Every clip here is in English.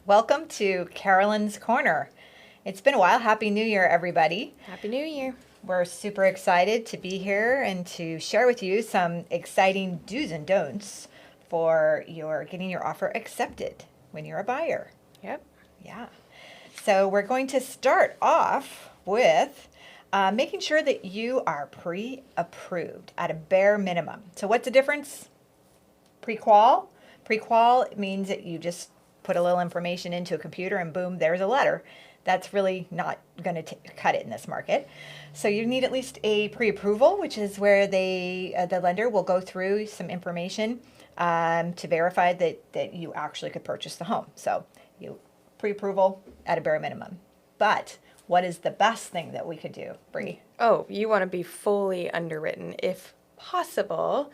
Welcome to Carolyn's Corner. It's been a while. Happy New Year, everybody. Happy New Year. We're super excited to be here and to share with you some exciting do's and don'ts for your getting your offer accepted when you're a buyer. Yep. Yeah. So we're going to start off with making sure that you are pre-approved at a bare minimum. So what's the difference? Pre-qual? Pre-qual means that you just put a little information into a computer and boom, there's a letter. That's really not going to cut it in this market. So you need at least a pre-approval, which is where the lender will go through some information to verify that you actually could purchase the home. So you pre-approval at a bare minimum. But what is the best thing that we could do, Bree? Oh, you want to be fully underwritten if possible.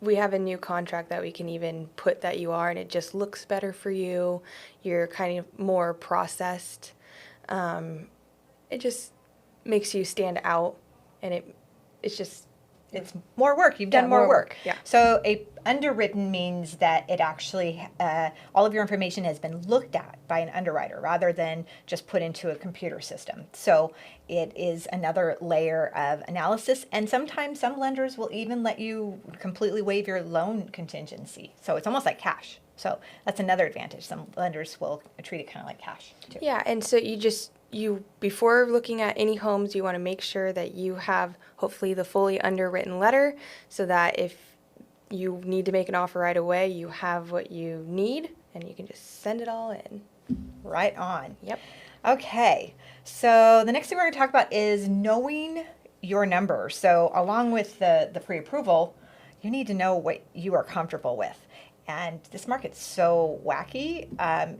We have a new contract that we can even put that you are, and it just looks better for you. You're kind of more processed. It just makes you stand out, and It's more work. You've done more work. Yeah. So a underwritten means that it actually, all of your information has been looked at by an underwriter rather than just put into a computer system. So it is another layer of analysis. And sometimes some lenders will even let you completely waive your loan contingency. So it's almost like cash. So that's another advantage. Some lenders will treat it kind of like cash too. Yeah, and so you before looking at any homes, you want to make sure that you have hopefully the fully underwritten letter so that if you need to make an offer right away, you have what you need and you can just send it all in. Right on. Yep. Okay, so the next thing we're going to talk about is knowing your number. So along with the pre-approval, you need to know what you are comfortable with. And this market's so wacky,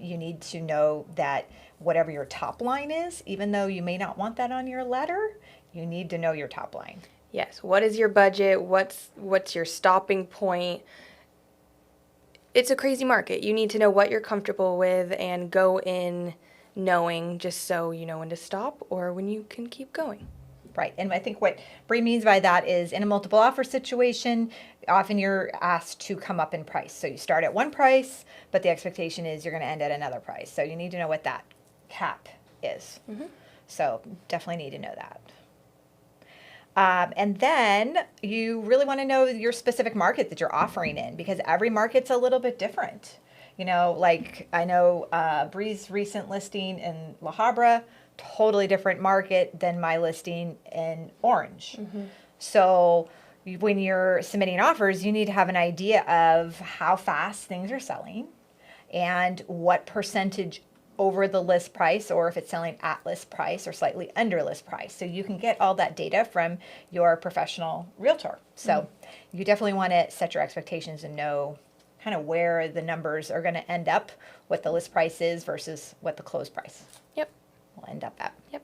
you need to know that whatever your top line is, even though you may not want that on your letter, you need to know your top line. Yes. What is your budget? What's your stopping point? It's a crazy market. You need to know what you're comfortable with and go in knowing just so you know when to stop or when you can keep going. Right, and I think what Bree means by that is in a multiple offer situation, often you're asked to come up in price. So you start at one price, but the expectation is you're going to end at another price. So you need to know what that cap is. Mm-hmm. So definitely need to know that. And then you really want to know your specific market that you're offering in because every market's a little bit different. You know, like I know Bree's recent listing in La Habra, totally different market than my listing in Orange. Mm-hmm. So when you're submitting offers, you need to have an idea of how fast things are selling and what percentage over the list price or if it's selling at list price or slightly under list price. So you can get all that data from your professional realtor. So you definitely want to set your expectations and know kind of where the numbers are going to end up, what the list price is versus what the close price Yep. will end up at. Yep.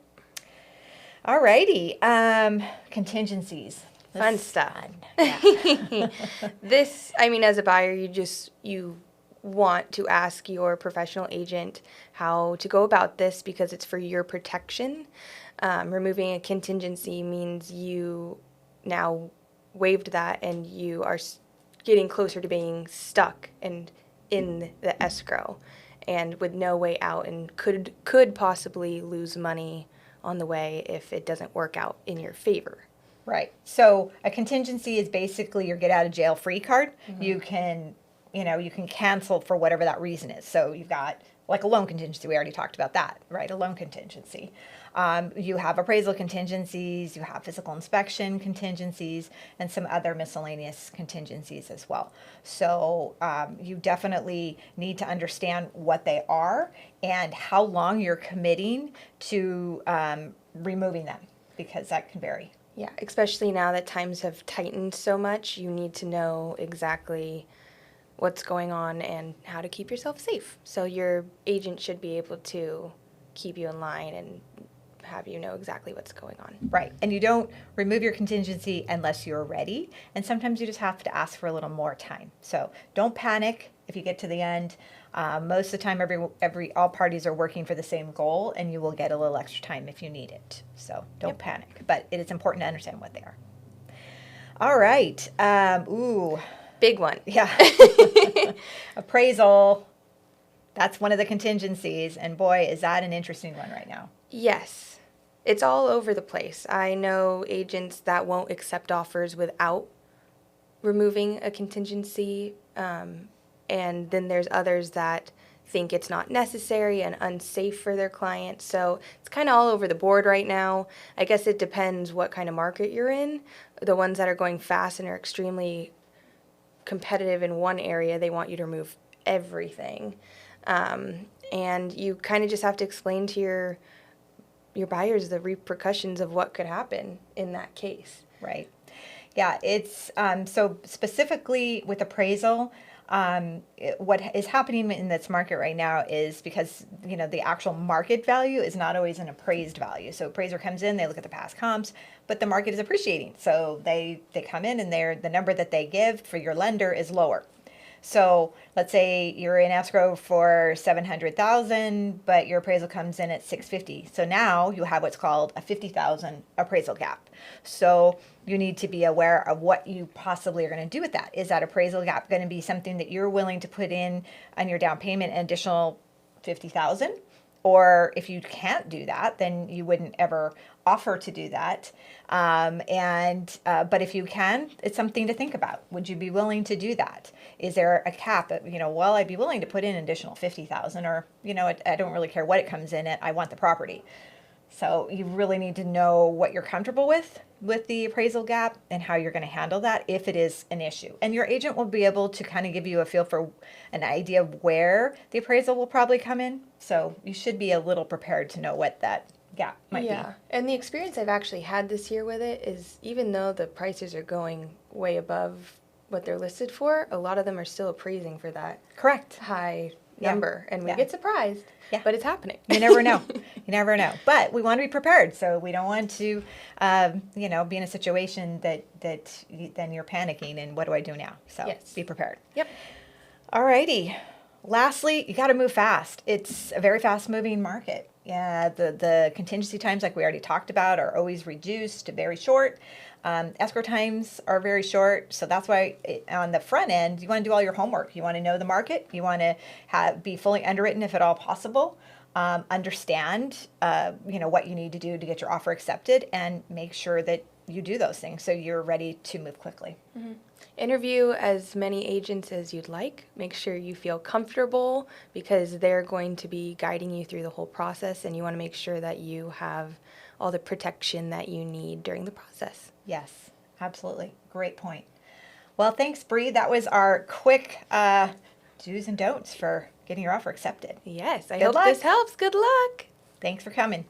Alrighty, contingencies. Fun This is stuff. fun. Yeah. As a buyer, you want to ask your professional agent how to go about this because it's for your protection. Removing a contingency means you now waived that and you are getting closer to being stuck and in the escrow and with no way out and could possibly lose money on the way if it doesn't work out in your favor. Right. So a contingency is basically your get out of jail free card. Mm-hmm. You can cancel for whatever that reason is. So you've got like a loan contingency. We already talked about that, right? A loan contingency. You have appraisal contingencies, you have physical inspection contingencies, and some other miscellaneous contingencies as well. So you definitely need to understand what they are and how long you're committing to removing them because that can vary. Yeah, especially now that times have tightened so much, you need to know exactly what's going on and how to keep yourself safe. So your agent should be able to keep you in line and have you know exactly what's going on. Right. And you don't remove your contingency unless you're ready. And sometimes you just have to ask for a little more time. So don't panic if you get to the end. Most of the time, all parties are working for the same goal, and you will get a little extra time if you need it. So don't panic. But it is important to understand what they are. All right. Big one. Yeah. Appraisal. That's one of the contingencies, and boy, is that an interesting one right now. Yes. It's all over the place. I know agents that won't accept offers without removing a contingency, and then there's others that think it's not necessary and unsafe for their clients. So it's kind of all over the board right now. I guess it depends what kind of market you're in. The ones that are going fast and are extremely competitive in one area, they want you to remove everything. And you kind of just have to explain to your buyers the repercussions of what could happen in that case. Right. Yeah, it's so specifically with appraisal, what is happening in this market right now is because, the actual market value is not always an appraised value. So appraiser comes in, they look at the past comps, but the market is appreciating. So they come in and the number that they give for your lender is lower. So let's say you're in escrow for 700,000, but your appraisal comes in at 650. So now you have what's called a 50,000 appraisal gap. So you need to be aware of what you possibly are going to do with that. Is that appraisal gap going to be something that you're willing to put in on your down payment, an additional 50,000? Or if you can't do that, then you wouldn't ever offer to do that. But if you can, it's something to think about. Would you be willing to do that? Is there a cap that, well, I'd be willing to put in an additional 50,000, or, I don't really care what it comes in at, I want the property. So you really need to know what you're comfortable with the appraisal gap and how you're going to handle that if it is an issue. And your agent will be able to kind of give you a feel for an idea of where the appraisal will probably come in. So you should be a little prepared to know what that gap might be. And the experience I've actually had this year with it is, even though the prices are going way above what they're listed for, a lot of them are still appraising for that Correct. high number, and we get surprised. But it's happening. You never know. You never know. But we want to be prepared, so we don't want to, be in a situation that then you're panicking and what do I do now? So be prepared. Yep. All righty. Lastly, you got to move fast. It's a very fast-moving market. Yeah, the contingency times, like we already talked about, are always reduced to very short. Escrow times are very short, so that's why on the front end, you want to do all your homework. You want to know the market. You want to be fully underwritten if at all possible. Understand, what you need to do to get your offer accepted, and make sure that you do those things so you're ready to move quickly. Mm-hmm. Interview as many agents as you'd like. Make sure you feel comfortable, because they're going to be guiding you through the whole process, and you want to make sure that you have all the protection that you need during the process. Yes, absolutely. Great point. Well, thanks, Bree. That was our quick do's and don'ts for getting your offer accepted. Yes, I Good hope luck. this helps. Good luck. Thanks for coming.